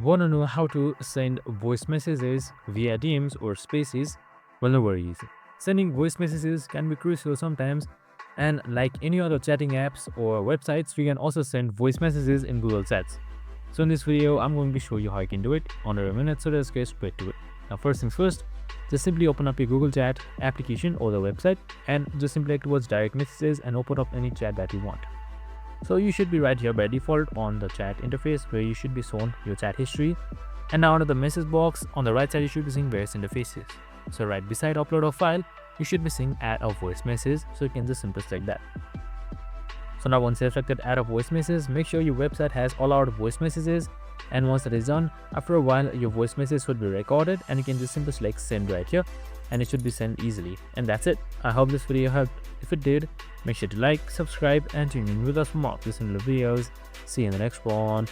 Want to know how to send voice messages via DMs or spaces? Well, no worries. Sending voice messages can be crucial sometimes, and like any other chatting apps or websites, you can also send voice messages in Google Chats. So in this video, I'm going to show you how you can do it under a minute, so let's get straight to it. Now first things first, just simply open up your Google Chat application or the website and just simply click towards direct messages and open up any chat that you want. So you should be right here by default on the chat interface where you should be shown your chat history. And now under the message box on the right side, you should be seeing various interfaces. So right beside upload a file, you should be seeing add a voice message. So you can just simply select that. So now once you have selected add a voice message, make sure your website has all our voice messages. And once that is done, after a while, your voice message should be recorded and you can just simply select send right here and it should be sent easily. And that's it. I hope this video helped. If it did, make sure to like, subscribe and tune in with us for more of these similar videos. See you in the next one.